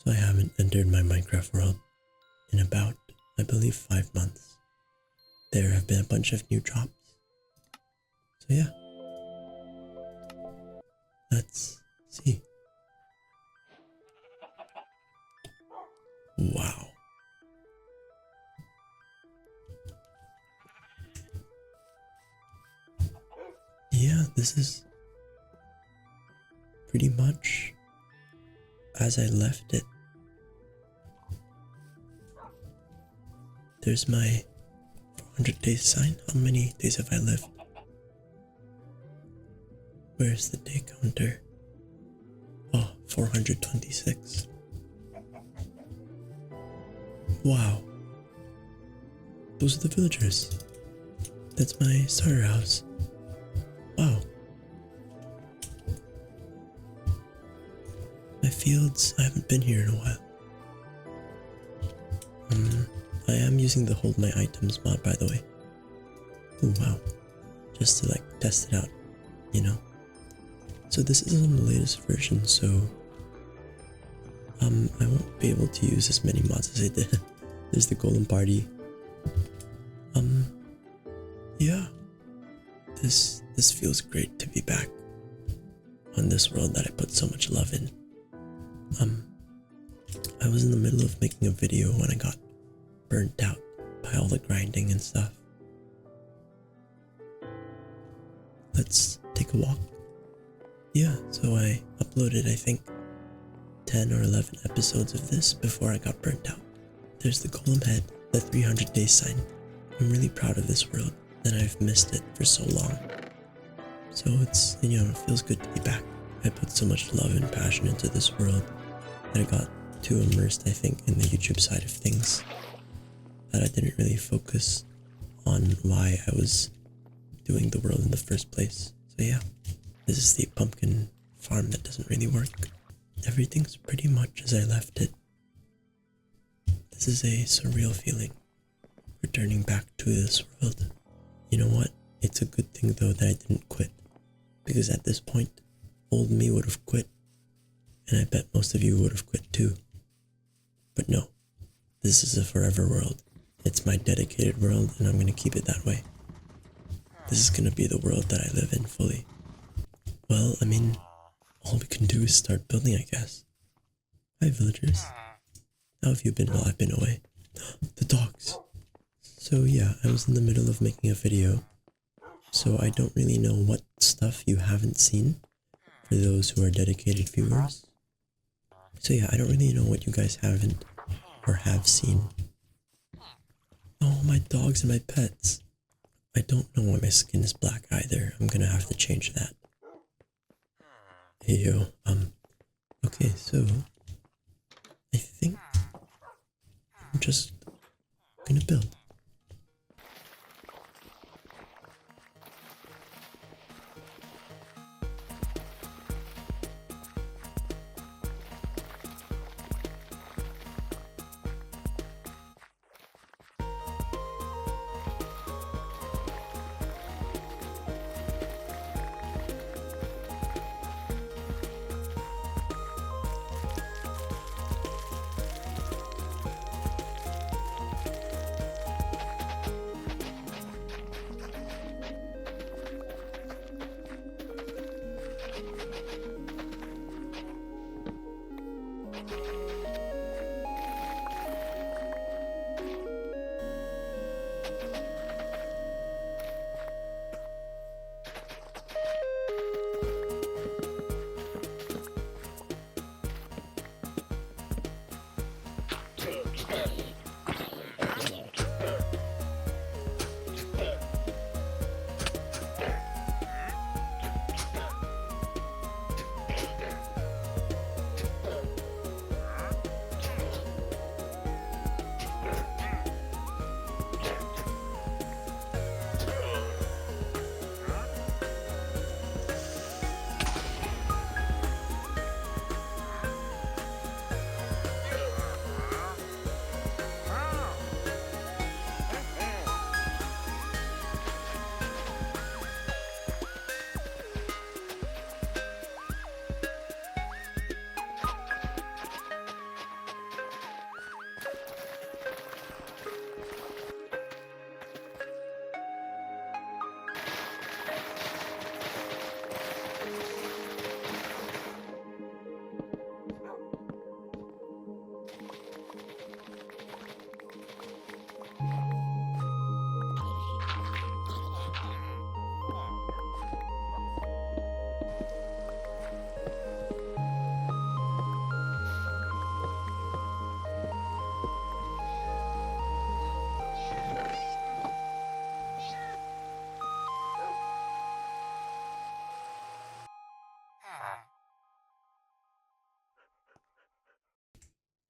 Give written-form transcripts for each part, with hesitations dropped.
So I haven't entered my Minecraft world in about, I believe, 5 months. There have been a bunch of new drops. So yeah. Let's see. Wow. Yeah, this is pretty much as I left it. There's my 400 days sign. How many days have I lived? Where's the day counter? Oh, 426. Wow. Those are the villagers. That's my starter house. Wow. My fields, I haven't been here in a while. I am using the hold my items mod, by the way. Oh wow. Just to like test it out, you know? So this is on the latest version, so I won't be able to use as many mods as I did. There's the golem party. Yeah. This feels great to be back on this world that I put so much love in. I was in the middle of making a video when I got burnt out by all the grinding and stuff. Let's take a walk. Yeah, so I uploaded, I think, 10 or 11 episodes of this before I got burnt out. There's the golem head, the 300 days sign. I'm really proud of this world, and I've missed it for so long. So it's, you know, it feels good to be back. I put so much love and passion into this world that I got too immersed, I think, in the YouTube side of things, that I didn't really focus on why I was doing the world in the first place. So yeah, this is the pumpkin farm that doesn't really work. Everything's pretty much as I left it. This is a surreal feeling, returning back to this world. You know what? It's a good thing though that I didn't quit, because at this point, old me would have quit, and I bet most of you would have quit too. But no, this is a forever world. It's my dedicated world, and I'm gonna keep it that way. This is gonna be the world that I live in fully. Well, I mean, all we can do is start building, I guess. Hi, villagers. How have you been while I've been away? The dogs. So yeah, I was in the middle of making a video, so I don't really know what stuff you haven't seen for those who are dedicated viewers. So yeah, I don't really know what you guys haven't or have seen. Oh, my dogs and my pets. I don't know why my skin is black either. I'm gonna have to change that. Hey yo, okay, so I think I'm just gonna build.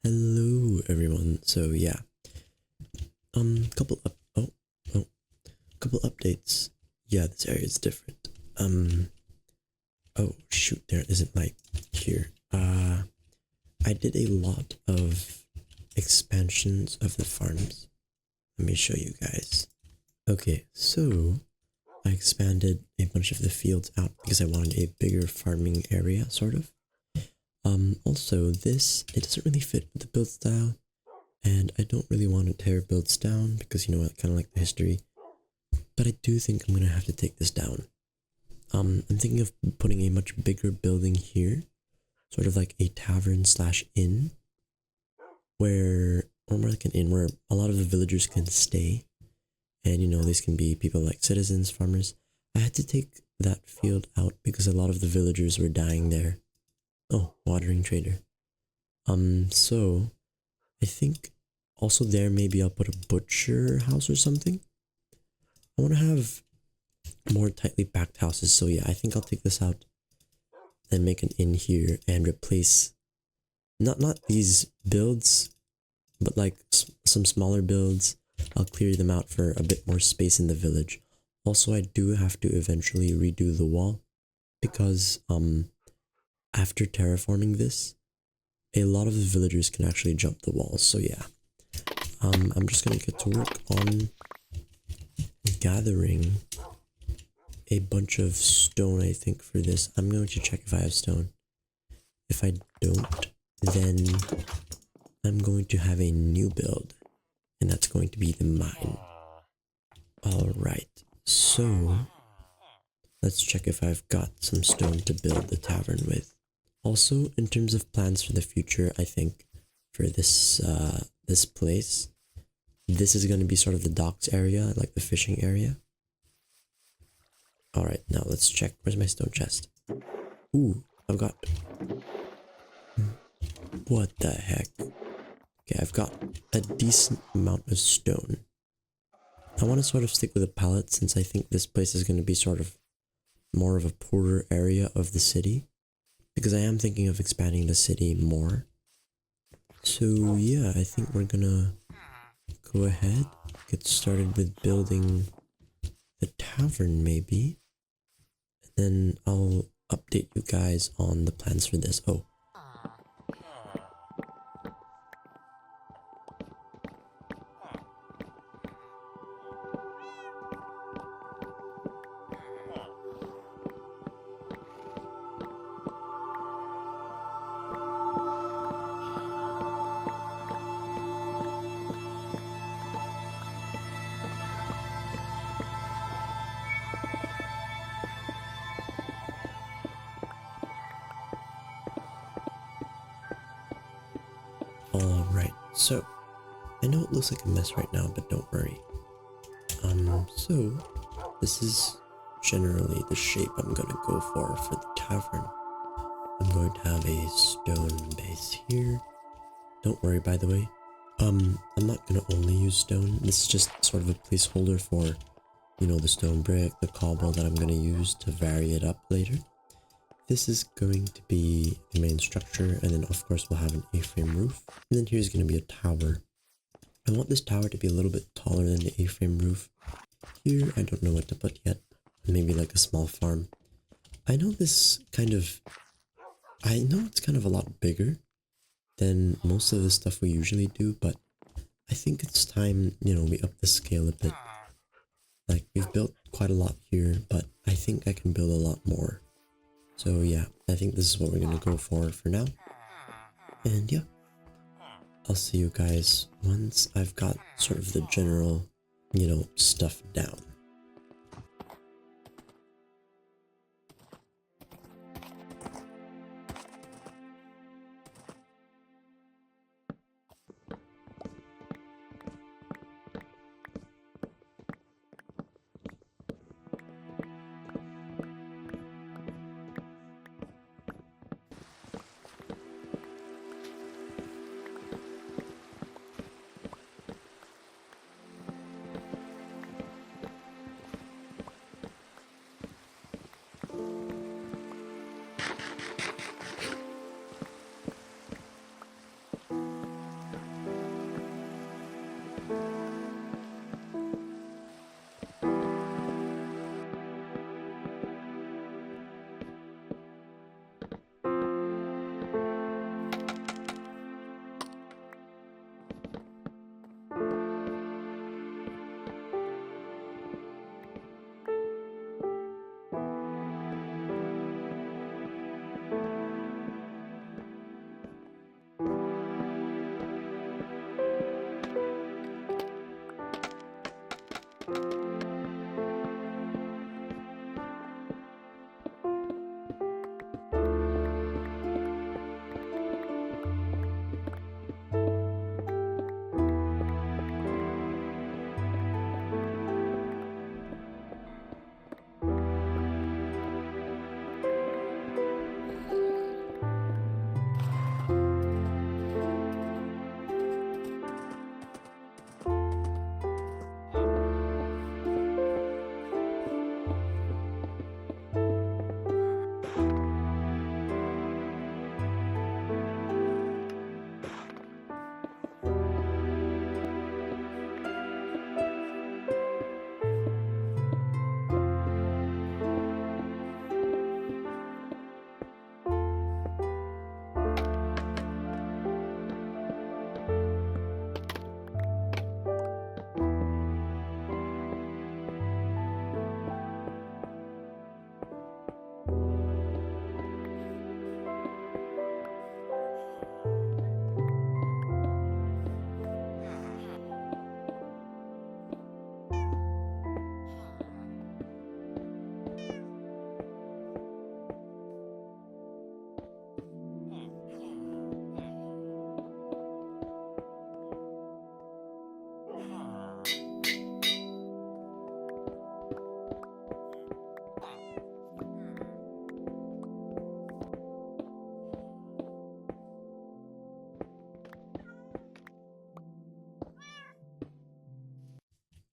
Hello everyone. So yeah, couple up couple updates. Yeah, this area is different. Oh shoot, there isn't light here. I did a lot of expansions of the farms. Let me show you guys. Okay, so I expanded a bunch of the fields out because I wanted a bigger farming area, sort of. Also this, it doesn't really fit with the build style, and I don't really want to tear builds down because, you know, I kind of like the history, but I do think I'm gonna have to take this down. I'm thinking of putting a much bigger building here, sort of like a tavern slash inn, or more like an inn where a lot of the villagers can stay, and you know, these can be people like citizens, farmers. I had to take that field out because a lot of the villagers were dying there. Oh, watering trader. So I think also there maybe I'll put a butcher house or something. I want to have more tightly packed houses, so yeah, I think I'll take this out and make an inn here and replace not these builds, but like some smaller builds. I'll clear them out for a bit more space in the village. Also, I do have to eventually redo the wall because after terraforming this, a lot of the villagers can actually jump the walls. So yeah, I'm just gonna get to work on gathering a bunch of stone, I think, for this. I'm going to check if I have stone. If I don't, then I'm going to have a new build, and that's going to be the mine. Alright, so let's check if I've got some stone to build the tavern with. Also, in terms of plans for the future, I think for this this place, this is going to be sort of the docks area, like the fishing area. Alright, now let's check. Where's my stone chest? Ooh, I've got... What the heck? Okay, I've got a decent amount of stone. I want to sort of stick with a pallet since I think this place is going to be sort of more of a poorer area of the city. Because I am thinking of expanding the city more. So yeah, I think we're gonna go ahead, get started with building the tavern maybe. And then I'll update you guys on the plans for this. Oh. Alright, so I know it looks like a mess right now, but don't worry. So this is generally the shape I'm gonna go for the tavern. I'm going to have a stone base here. Don't worry, by the way. I'm not gonna only use stone. This is just sort of a placeholder for, you know, the stone brick, the cobble that I'm gonna use to vary it up later. This is going to be the main structure, and then of course we'll have an A-frame roof. And then here's gonna be a tower. I want this tower to be a little bit taller than the A-frame roof. Here, I don't know what to put yet. Maybe like a small farm. I know it's kind of a lot bigger than most of the stuff we usually do, but I think it's time, you know, we up the scale a bit. Like, we've built quite a lot here, but I think I can build a lot more. So yeah, I think this is what we're gonna go for now. And yeah, I'll see you guys once I've got sort of the general, you know, stuff down.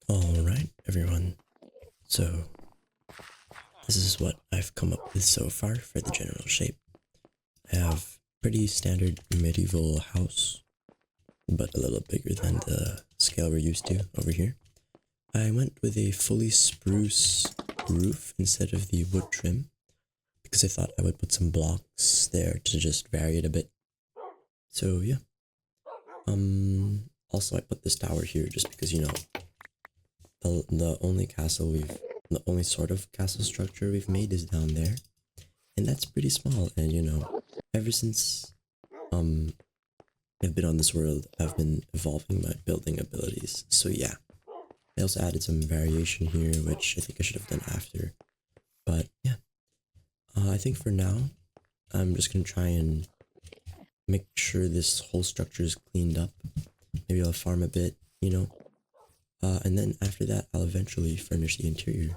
Alright, everyone. So, this is what I've come up with so far for the general shape. I have pretty standard medieval house, but a little bigger than the scale we're used to over here. I went with a fully spruce roof instead of the wood trim because I thought I would put some blocks there to just vary it a bit. So yeah. Also I put this tower here just because, you know, the only sort of castle structure we've made is down there. And that's pretty small, and you know, ever since I've been on this world, I've been evolving my building abilities. So yeah. I also added some variation here, which I think I should have done after. But yeah. I think for now, I'm just gonna try and make sure this whole structure is cleaned up. Maybe I'll farm a bit, you know. And then after that, I'll eventually furnish the interior.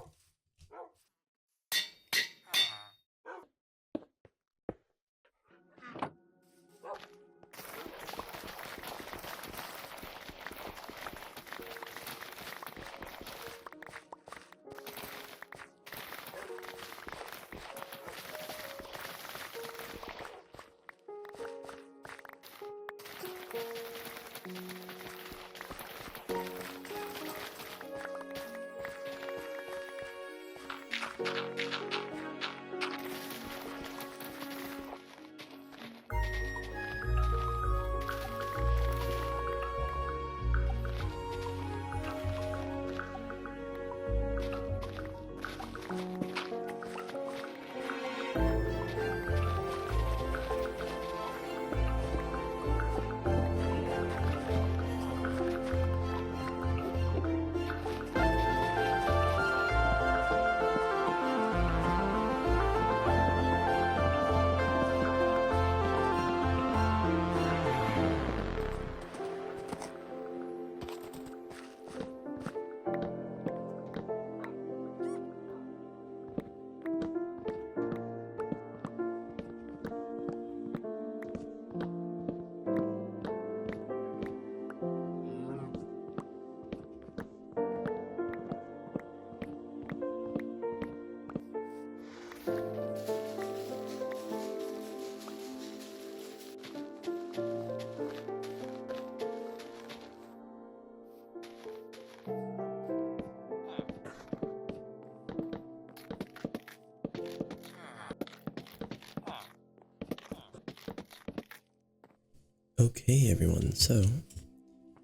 Okay, everyone, so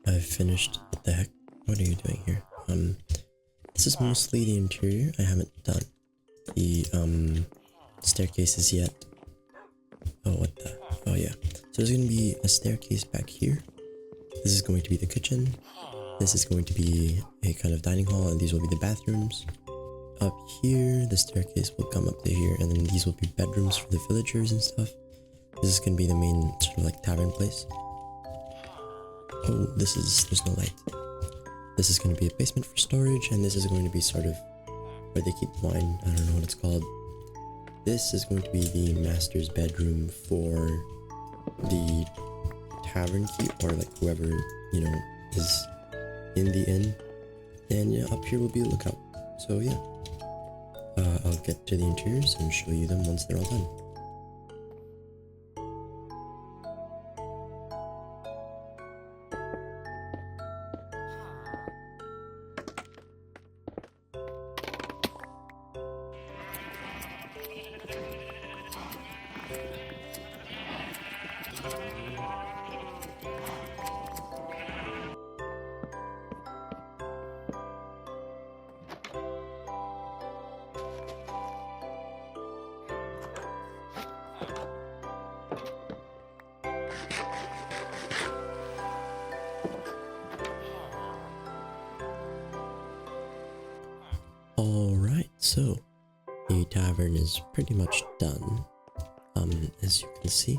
I've finished. What the heck? What are you doing here? This is mostly the interior. I haven't done the staircases yet. Oh, what the? Oh yeah. So there's gonna be a staircase back here. This is going to be the kitchen. This is going to be a kind of dining hall, and these will be the bathrooms. Up here, the staircase will come up to here, and then these will be bedrooms for the villagers and stuff. This is gonna be the main sort of like tavern place. Oh, there's no light. This is gonna be a basement for storage, and this is going to be sort of where they keep wine. I don't know what it's called. This is going to be the master's bedroom for the tavern keep, or like whoever, you know, is in the inn. And yeah, up here will be a lookout. So yeah, I'll get to the interiors and show you them once they're all done. So the tavern is pretty much done. As you can see,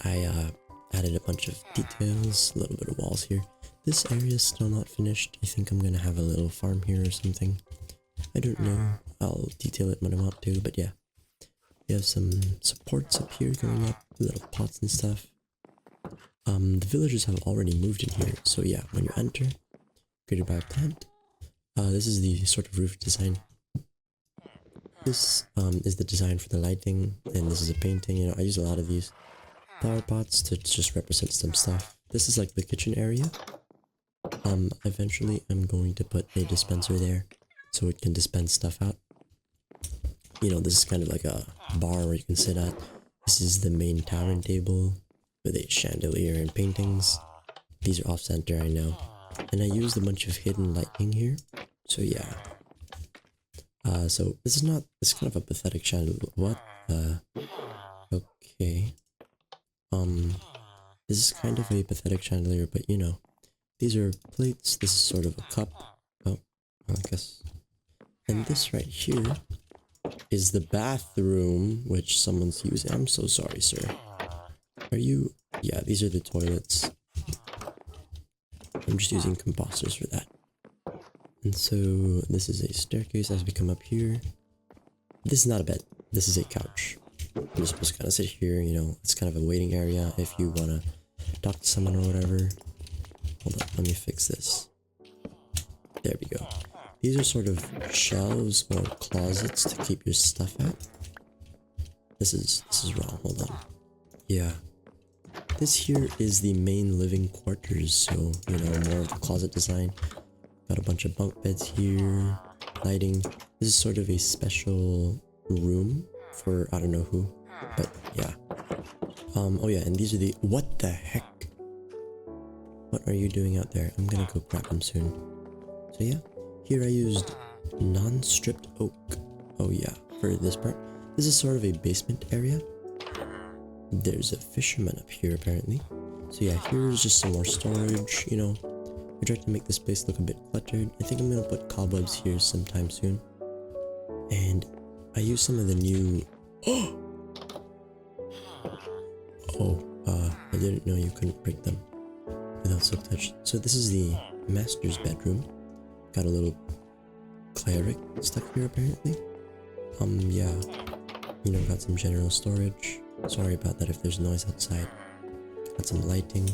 I added a bunch of details, a little bit of walls here. This area is still not finished. I think I'm gonna have a little farm here or something. I don't know. I'll detail it when I want to, but yeah. We have some supports up here going up, little pots and stuff. The villagers have already moved in here, so yeah, when you enter, greeted by a plant. This is the sort of roof design. This is the design for the lighting, and this is a painting. You know, I use a lot of these flower pots to just represent some stuff. This is like the kitchen area. Eventually I'm going to put a dispenser there so it can dispense stuff out. You know, this is kind of like a bar where you can sit at. This is the main tavern table with a chandelier and paintings. These are off center, I know. And I used a bunch of hidden lighting here. So yeah. So this is not, it's kind of a pathetic chandelier. What? Okay. This is kind of a pathetic chandelier, but you know. These are plates, this is sort of a cup. Oh, I guess. And this right here is the bathroom, which someone's using. I'm so sorry, sir. Are you... Yeah, these are the toilets. I'm just using composters for that. And so, this is a staircase as we come up here. This is not a bed. This is a couch. You're supposed to kind of sit here, you know. It's kind of a waiting area if you want to talk to someone or whatever. Hold on, let me fix this. There we go. These are sort of shelves or closets to keep your stuff at. This is wrong, hold on. Yeah. This here is the main living quarters, so, you know, more of the closet design. Got a bunch of bunk beds here, lighting. This is sort of a special room for I don't know who, but yeah. Oh yeah, and these are the... What the heck? What are you doing out there? I'm gonna go grab them soon. So yeah, here I used non-stripped oak. Oh yeah, for this part. This is sort of a basement area. There's a fisherman up here apparently. So yeah, here's just some more storage, you know. I tried to make this place look a bit cluttered. I think I'm gonna put cobwebs here sometime soon. And I used some of the new... I didn't know you couldn't break them without silk touch. So this is the master's bedroom. Got a little cleric stuck here apparently. Yeah. You know, got some general storage. Sorry about that if there's noise outside. Got some lighting.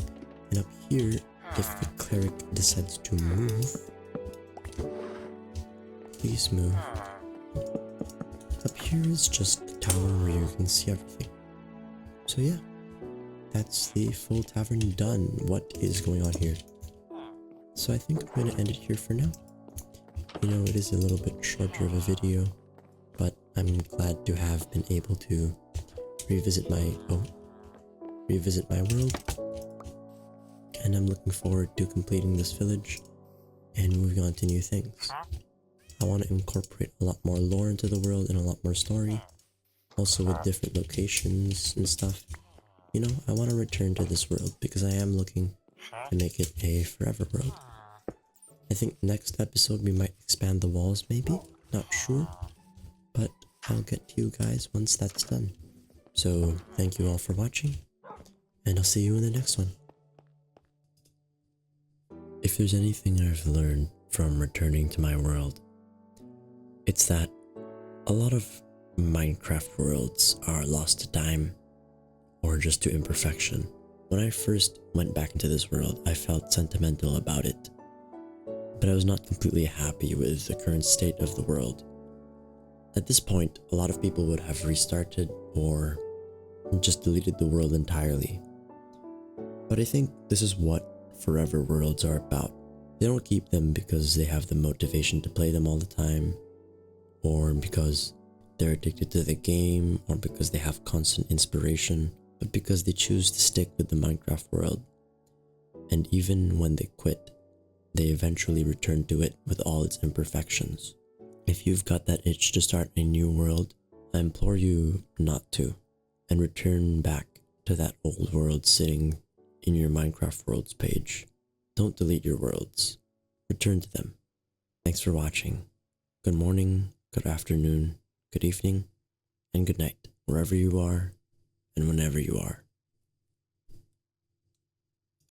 And up here, if the cleric decides to move, please move. Up here is just the tower where you can see everything. So yeah, that's the full tavern done. What is going on here? So I think I'm gonna end it here for now. You know, it is a little bit shorter of a video, but I'm glad to have been able to revisit my world. And I'm looking forward to completing this village and moving on to new things. I want to incorporate a lot more lore into the world and a lot more story. Also with different locations and stuff. You know, I want to return to this world because I am looking to make it a forever world. I think next episode we might expand the walls maybe, not sure. But I'll get to you guys once that's done. So thank you all for watching, and I'll see you in the next one. If there's anything I've learned from returning to my world, it's that a lot of Minecraft worlds are lost to time or just to imperfection. When I first went back into this world, I felt sentimental about it, but I was not completely happy with the current state of the world. At this point, a lot of people would have restarted or just deleted the world entirely. But I think this is what forever worlds are about. They don't keep them because they have the motivation to play them all the time, or because they're addicted to the game, or because they have constant inspiration, but because they choose to stick with the Minecraft world. And even when they quit, they eventually return to it with all its imperfections. If you've got that itch to start a new world, I implore you not to, and return back to that old world sitting in your Minecraft worlds page. Don't delete your worlds. Return to them. Thanks for watching. Good morning, good afternoon, good evening, and good night, wherever you are and whenever you are.